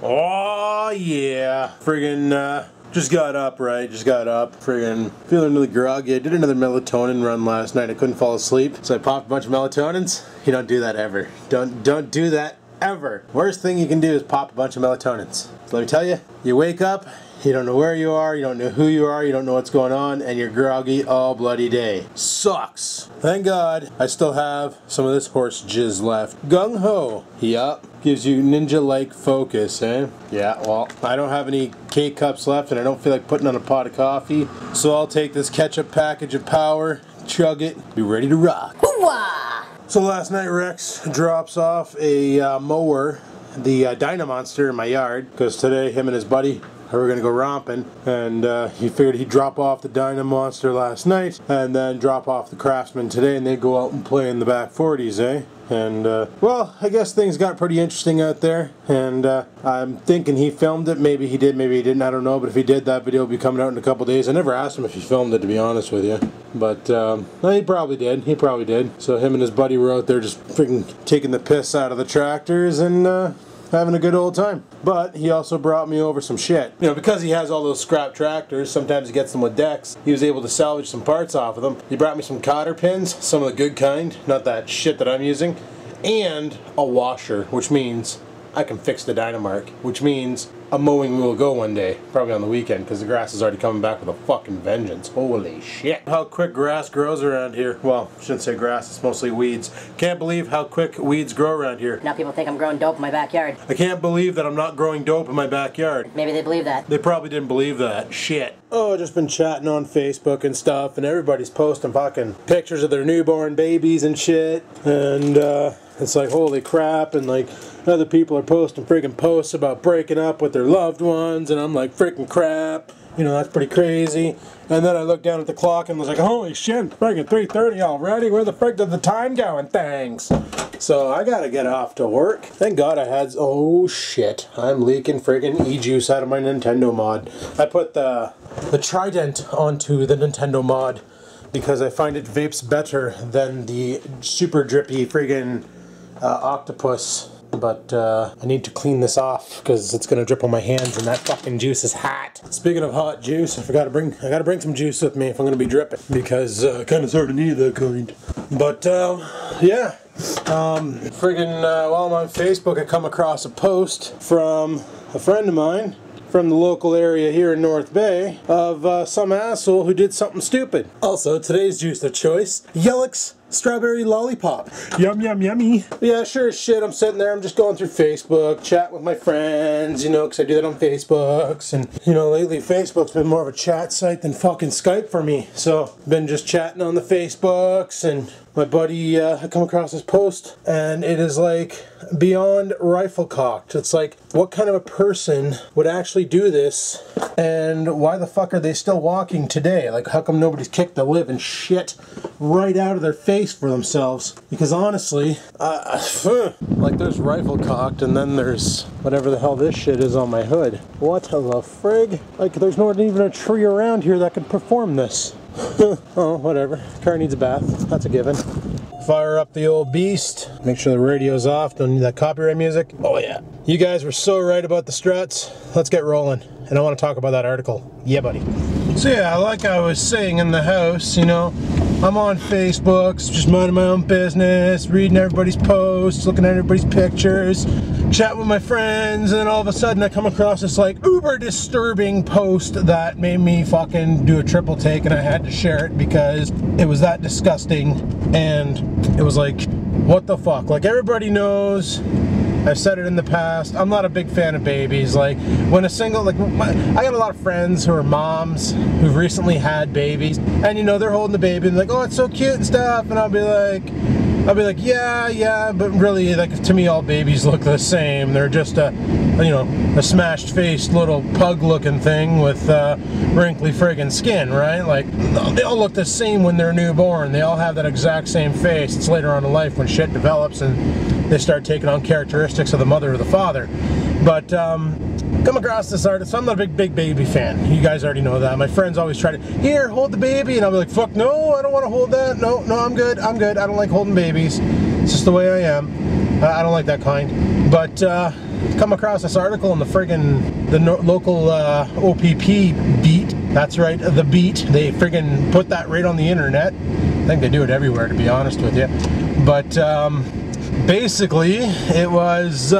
Oh yeah, friggin' just got up, right? Just got up, friggin' feeling really groggy. I did another melatonin run last night. I couldn't fall asleep, so I popped a bunch of melatonins. You don't do that ever. Don't do that ever. Worst thing you can do is pop a bunch of melatonins. So let me tell you, you wake up, you don't know where you are, you don't know who you are, you don't know what's going on, and you're groggy all bloody day. Sucks. Thank God I still have some of this horse jizz left. Gung ho. Yup. Gives you ninja-like focus, eh? Yeah, well, I don't have any K-cups left and I don't feel like putting on a pot of coffee, so I'll take this ketchup package of power, chug it, be ready to rock. Hoo-wah! So last night Rex drops off a mower, the Dynamonster in my yard, because today him and his buddy were going to go romping, and he figured he'd drop off the Dynamonster last night and then drop off the Craftsman today, and they'd go out and play in the back 40s, eh? And, well, I guess things got pretty interesting out there, and I'm thinking he filmed it. Maybe he did, maybe he didn't, I don't know, but if he did, that video will be coming out in a couple days. I never asked him if he filmed it, to be honest with you, but no, he probably did. He probably did. So him and his buddy were out there just freaking taking the piss out of the tractors and having a good old time. But he also brought me over some shit. You know, because he has all those scrap tractors, sometimes he gets them with decks, he was able to salvage some parts off of them. He brought me some cotter pins, some of the good kind, not that shit that I'm using, and a washer, which means I can fix the Dynamark, which means a mowing will go one day, probably on the weekend, because the grass is already coming back with a fucking vengeance. Holy shit. How quick grass grows around here. Well, I shouldn't say grass, it's mostly weeds. Can't believe how quick weeds grow around here. Now people think I'm growing dope in my backyard. I can't believe that I'm not growing dope in my backyard. Maybe they believe that. They probably didn't believe that. Shit. Oh, I've just been chatting on Facebook and stuff, and everybody's posting fucking pictures of their newborn babies and shit, and it's like, holy crap, and like, other people are posting freaking posts about breaking up with their loved ones, and I'm like, freaking crap, you know, that's pretty crazy. And then I looked down at the clock and was like, holy shit, it's freaking 3:30 already, where the frick did the time go, and thanks. So I gotta get off to work. Thank God I had, oh shit, I'm leaking friggin' e-juice out of my Nintendo mod. I put the Trident onto the Nintendo mod because I find it vapes better than the super drippy friggin' octopus. But I need to clean this off because it's gonna drip on my hands and that fucking juice is hot. Speaking of hot juice, I gotta bring some juice with me if I'm gonna be dripping, because I kinda sorta need that kind. But yeah. Friggin' while I'm on Facebook, I come across a post from a friend of mine from the local area here in North Bay of some asshole who did something stupid. Also, today's juice of choice, Yellix Strawberry Lollipop. Yum, yum, yummy. Yeah, sure as shit, I'm sitting there, I'm just going through Facebook, chatting with my friends, you know, because I do that on Facebooks, and, you know, lately Facebook's been more of a chat site than fucking Skype for me, so, been just chatting on the Facebooks, and my buddy, I come across this post, and it is like, beyond rifle cocked. It's like, what kind of a person would actually do this, and why the fuck are they still walking today? Like, how come nobody's kicked the living shit right out of their face for themselves? Because honestly, like, there's rifle cocked, and then there's whatever the hell this shit is on my hood. What the frig? Like, there's not even a tree around here that could perform this. Oh, whatever. Car needs a bath. That's a given. Fire up the old beast. Make sure the radio's off. Don't need that copyright music. Oh yeah. You guys were so right about the struts. Let's get rolling. And I want to talk about that article. Yeah, buddy. So yeah, like I was saying in the house, you know, I'm on Facebook, just minding my own business, reading everybody's posts, looking at everybody's pictures, chatting with my friends, and then all of a sudden I come across this like uber disturbing post that made me fucking do a triple take, and I had to share it because it was that disgusting, and it was like, what the fuck? Like, everybody knows, I've said it in the past, I'm not a big fan of babies. Like, when a single, like, I got a lot of friends who are moms who've recently had babies, and you know, they're holding the baby and like, oh, it's so cute and stuff, and I'll be like, yeah, but really, like, to me, all babies look the same. They're just a, you know, a smashed-faced little pug-looking thing with wrinkly friggin' skin, right? Like, they all look the same when they're newborn. They all have that exact same face. It's later on in life when shit develops and they start taking on characteristics of the mother or the father. But come across this artist. So I'm not a big baby fan. You guys already know that. My friends always try to, here, hold the baby, and I'll be like, fuck no, I don't want to hold that. No, I'm good. I don't like holding babies. It's just the way I am. I don't like that kind. But come across this article in the friggin' local OPP beat. That's right, the beat. They friggin' put that right on the internet. I think they do it everywhere, to be honest with you. But basically, it was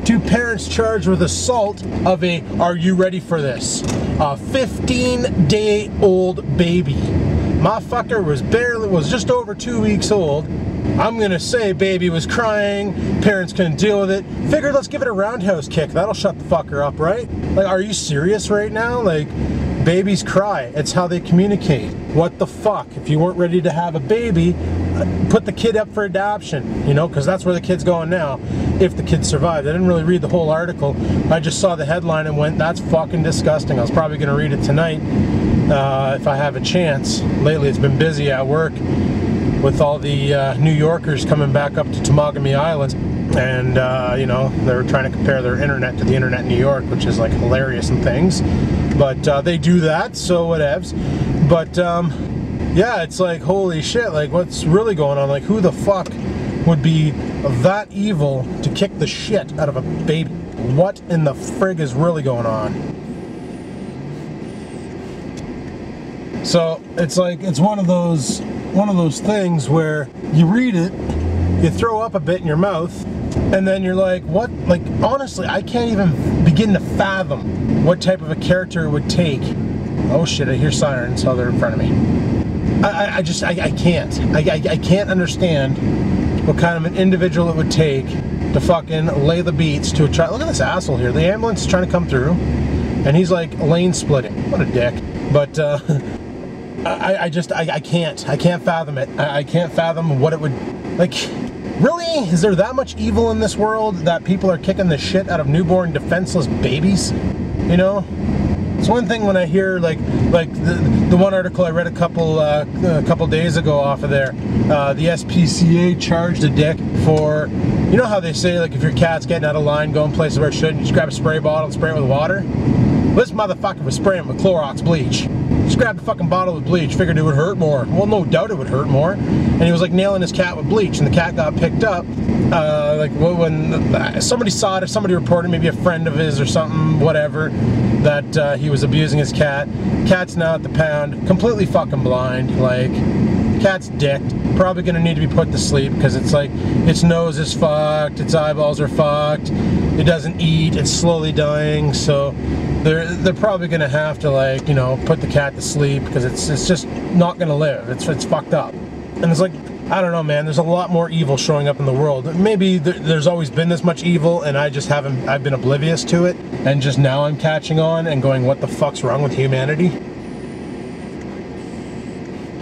2 parents charged with assault of a, are you ready for this? A 15-day-old baby. Motherfucker was just over 2 weeks old. I'm gonna say baby was crying, parents couldn't deal with it. Figured let's give it a roundhouse kick. That'll shut the fucker up, right? Like, are you serious right now? Like, babies cry. It's how they communicate. What the fuck? If you weren't ready to have a baby, put the kid up for adoption, you know, because that's where the kid's going now, if the kid survived. I didn't really read the whole article. I just saw the headline and went, that's fucking disgusting. I was probably going to read it tonight if I have a chance. Lately it's been busy at work with all the New Yorkers coming back up to Temagami Islands, and you know, they're trying to compare their internet to the internet in New York, which is like hilarious and things, but they do that, so whatevs. But yeah, it's like, holy shit, like, what's really going on? Like, who the fuck would be that evil to kick the shit out of a baby? What in the frig is really going on? So it's like, it's one of those things where you read it, you throw up a bit in your mouth, and then you're like, what? Like, honestly, I can't even begin to fathom what type of a character it would take. Oh shit, I hear sirens, so they're in front of me. I can't understand what kind of an individual it would take to fucking lay the beats to a child. Look at this asshole here. The ambulance is trying to come through, and he's like lane splitting. What a dick. But I can't fathom it. I can't fathom what it would, like, really? Is there that much evil in this world that people are kicking the shit out of newborn defenseless babies? You know? It's one thing when I hear like the one article I read a couple days ago off of there, the SPCA charged a dick for, you know how they say, like, if your cat's getting out of line, going places where it shouldn't, you just grab a spray bottle and spray it with water? This motherfucker was spraying with Clorox bleach. Just grabbed a fucking bottle with bleach, figured it would hurt more. Well, no doubt it would hurt more. And he was like nailing his cat with bleach, and the cat got picked up. Like when somebody saw it, or somebody reported, maybe a friend of his or something, whatever, that he was abusing his cat. Cat's now at the pound, completely fucking blind. Like, cat's dicked. Probably gonna need to be put to sleep because it's like its nose is fucked, its eyeballs are fucked, it doesn't eat, it's slowly dying. So they're probably gonna have to, like, you know, put the cat to sleep because it's just not gonna live. It's fucked up. And it's like, I don't know, man, there's a lot more evil showing up in the world. Maybe there's always been this much evil and I've been oblivious to it, and just now I'm catching on and going, what the fuck's wrong with humanity?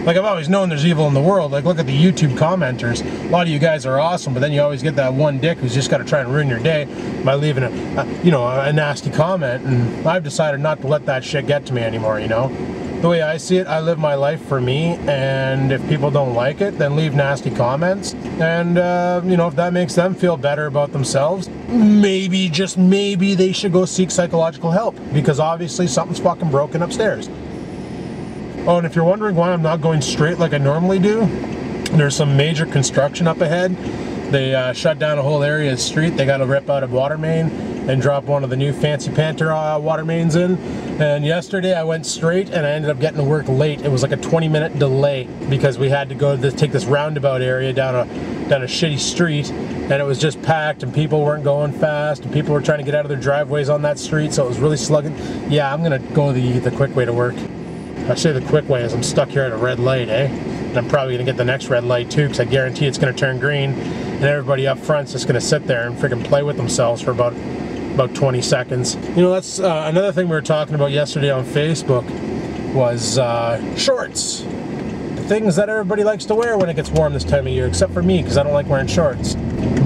Like, I've always known there's evil in the world. Like, look at the YouTube commenters. A lot of you guys are awesome, but then you always get that one dick who's just got to try and ruin your day by leaving a nasty comment, and I've decided not to let that shit get to me anymore, you know? The way I see it, I live my life for me, and if people don't like it, then leave nasty comments, and, you know, if that makes them feel better about themselves, maybe, just maybe, they should go seek psychological help, because obviously something's fucking broken upstairs. Oh, and if you're wondering why I'm not going straight like I normally do, there's some major construction up ahead. They shut down a whole area of street. They got to rip out a water main and drop one of the new Fancy Panther water mains in. And yesterday I went straight and I ended up getting to work late. It was like a 20-minute delay because we had to go to take this roundabout area down a shitty street, and it was just packed and people weren't going fast and people were trying to get out of their driveways on that street, so it was really slugging. Yeah, I'm gonna go the quick way to work. I say the quick way as I'm stuck here at a red light, eh? And I'm probably gonna get the next red light too, because I guarantee it's gonna turn green, and everybody up front's just gonna sit there and freaking play with themselves for about 20 seconds. You know, that's another thing we were talking about yesterday on Facebook was shorts. The things that everybody likes to wear when it gets warm this time of year, except for me, because I don't like wearing shorts.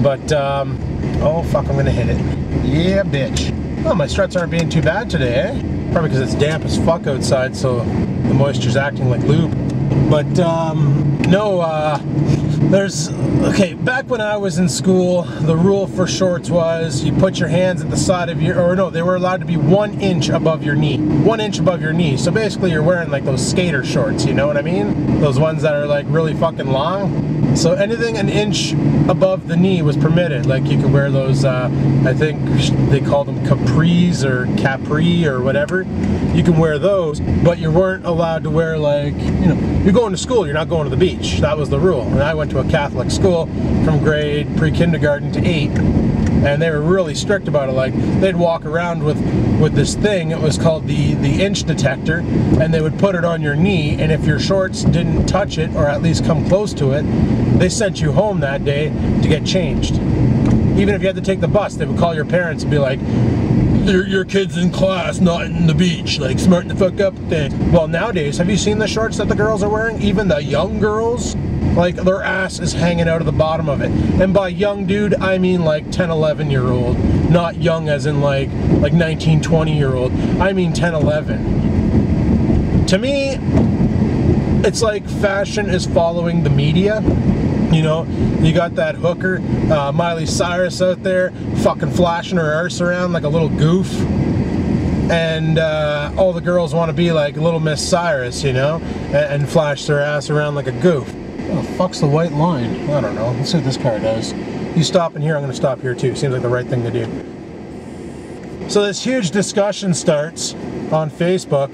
But, oh fuck, I'm gonna hit it. Yeah, bitch. Oh, my struts aren't being too bad today, eh? Probably because it's damp as fuck outside, so the moisture's acting like lube. But, okay, back when I was in school, the rule for shorts was you put your hands at the side of they were allowed to be 1 inch above your knee. 1 inch above your knee. So basically you're wearing like those skater shorts, you know what I mean? Those ones that are like really fucking long. So anything an inch above the knee was permitted. Like you could wear those, I think they call them capris or capri or whatever. You can wear those, but you weren't allowed to wear, like, you know, you're going to school, you're not going to the beach. That was the rule. And I went to a Catholic school from grade pre-kindergarten to 8. And they were really strict about it. Like, they'd walk around with this thing, it was called the inch detector, and they would put it on your knee, and if your shorts didn't touch it, or at least come close to it, they sent you home that day to get changed. Even if you had to take the bus, they would call your parents and be like, your kid's in class, not in the beach, like, smarten the fuck up thing. Well, nowadays, have you seen the shorts that the girls are wearing? Even the young girls? Like, their ass is hanging out of the bottom of it. And by young dude, I mean like 10, 11-year-old. Not young as in like 19, 20-year-old. I mean 10, 11. To me, it's like fashion is following the media. You know, you got that hooker, Miley Cyrus out there, fucking flashing her arse around like a little goof. And all the girls want to be like little Miss Cyrus, you know, and flash their ass around like a goof. What the fuck's the white line? I don't know. Let's see what this car does. You stop in here, I'm going to stop here too. Seems like the right thing to do. So this huge discussion starts on Facebook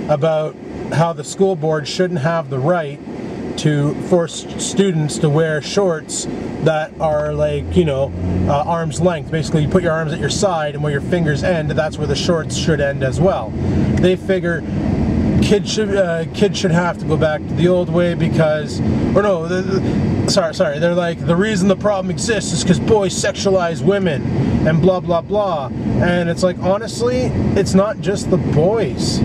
about how the school board shouldn't have the right to force students to wear shorts that are, like, you know, arm's length. Basically, you put your arms at your side, and where your fingers end, that's where the shorts should end as well. They figure kids should have to go back to the old way because, or no, sorry, they're like, the reason the problem exists is because boys sexualize women and blah blah blah. And it's like, honestly, it's not just the boys.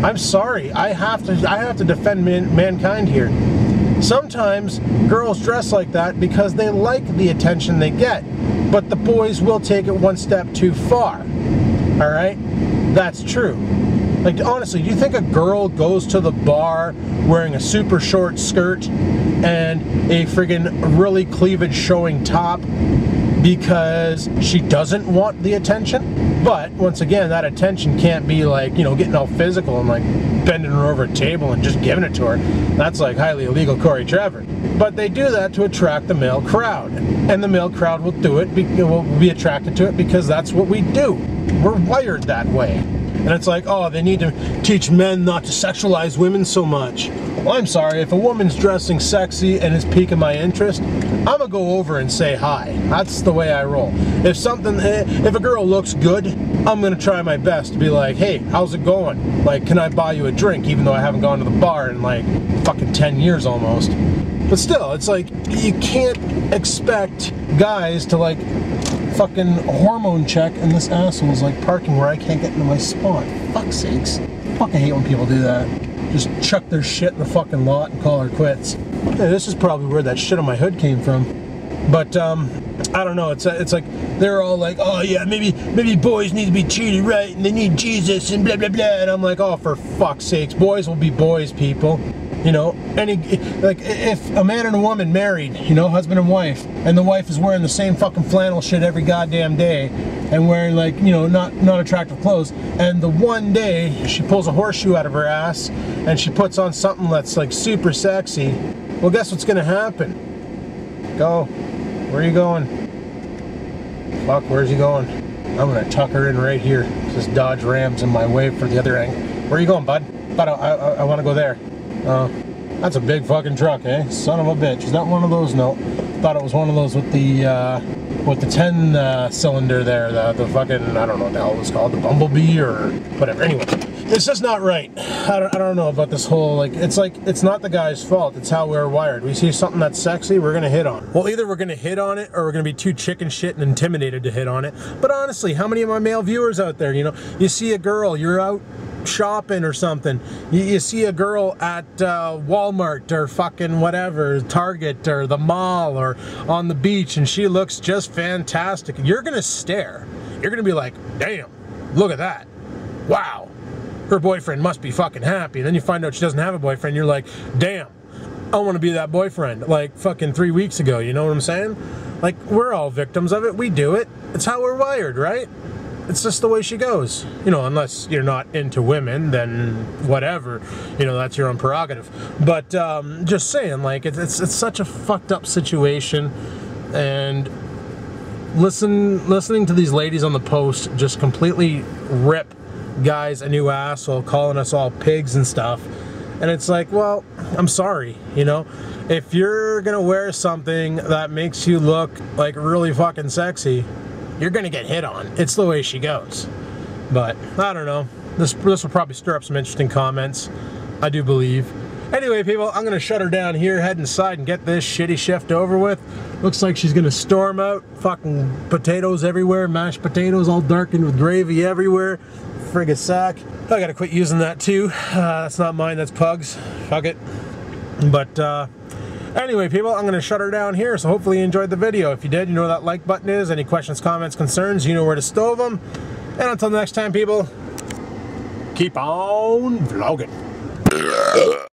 I'm sorry, I have to defend mankind here. Sometimes girls dress like that because they like the attention they get, but the boys will take it one step too far. All right, that's true. Like, honestly, do you think a girl goes to the bar wearing a super short skirt and a friggin' really cleavage showing top because she doesn't want the attention? But, once again, that attention can't be like, you know, getting all physical and like bending her over a table and just giving it to her. That's like highly illegal Corey Trevor. But they do that to attract the male crowd. And the male crowd will do it, will be attracted to it because that's what we do. We're wired that way. And it's like, oh, they need to teach men not to sexualize women so much. Well, I'm sorry, if a woman's dressing sexy and is piquing my interest, I'm gonna go over and say hi. That's the way I roll. If a girl looks good, I'm gonna try my best to be like, hey, how's it going? Like, can I buy you a drink? Even though I haven't gone to the bar in like fucking 10 years almost. But still, it's like, you can't expect guys to like fucking hormone check, and this asshole's like parking where I can't get into my spot. Fuck's sakes. Fucking hate when people do that. Just chuck their shit in the fucking lot and call her quits. Yeah, this is probably where that shit on my hood came from. But I don't know, it's like they're all like, oh yeah, maybe boys need to be treated right and they need Jesus and blah blah blah, and I'm like, oh, for fuck's sakes, boys will be boys, people. You know, like, if a man and a woman married, you know, husband and wife, and the wife is wearing the same fucking flannel shit every goddamn day, and wearing, like, you know, not attractive clothes, and the one day she pulls a horseshoe out of her ass, and she puts on something that's, like, super sexy, well, guess what's gonna happen? Go. Where are you going? Fuck, where's he going? I'm gonna tuck her in right here. This Dodge Ram's in my way for the other end. Where are you going, bud? But I want to go there. That's a big fucking truck, eh? Son of a bitch. Is that one of those? No. Thought it was one of those with the 10 cylinder there. The fucking, I don't know what the hell it was called, the Bumblebee or whatever. Anyway, it's just not right. I don't know about this whole, like, it's not the guy's fault. It's how we're wired. We see something that's sexy, we're gonna hit on it. Well, either we're gonna hit on it or we're gonna be too chicken shit and intimidated to hit on it. But honestly, how many of my male viewers out there, you know, you see a girl, you're out shopping or something, you see a girl at Walmart or fucking whatever, Target or the mall or on the beach, and she looks just fantastic, you're gonna stare. You're gonna be like, damn, look at that, wow, her boyfriend must be fucking happy. And then you find out she doesn't have a boyfriend, you're like, damn, I want to be that boyfriend like fucking 3 weeks ago. You know what I'm saying? Like, we're all victims of it. We do it. It's how we're wired, right? it's just the way she goes. You know, unless you're not into women, then whatever. You know, that's your own prerogative. But just saying, like, it's such a fucked up situation, and listening to these ladies on the post just completely rip guys a new asshole, calling us all pigs and stuff. And it's like, well, I'm sorry, you know, if you're gonna wear something that makes you look like really fucking sexy, you're gonna get hit on. It's the way she goes. But I don't know, this will probably stir up some interesting comments, I do believe. Anyway, people, I'm gonna shut her down here, head inside and get this shitty shift over with. Looks like she's gonna storm out. Fucking potatoes everywhere, mashed potatoes all darkened with gravy everywhere. Friggin' sack. I gotta quit using that too. That's not mine, that's Pug's. Fuck it. But anyway, people, I'm gonna shut her down here, so hopefully you enjoyed the video. If you did, you know where that like button is. Any questions, comments, concerns, you know where to stow them. And until next time, people, keep on vlogging.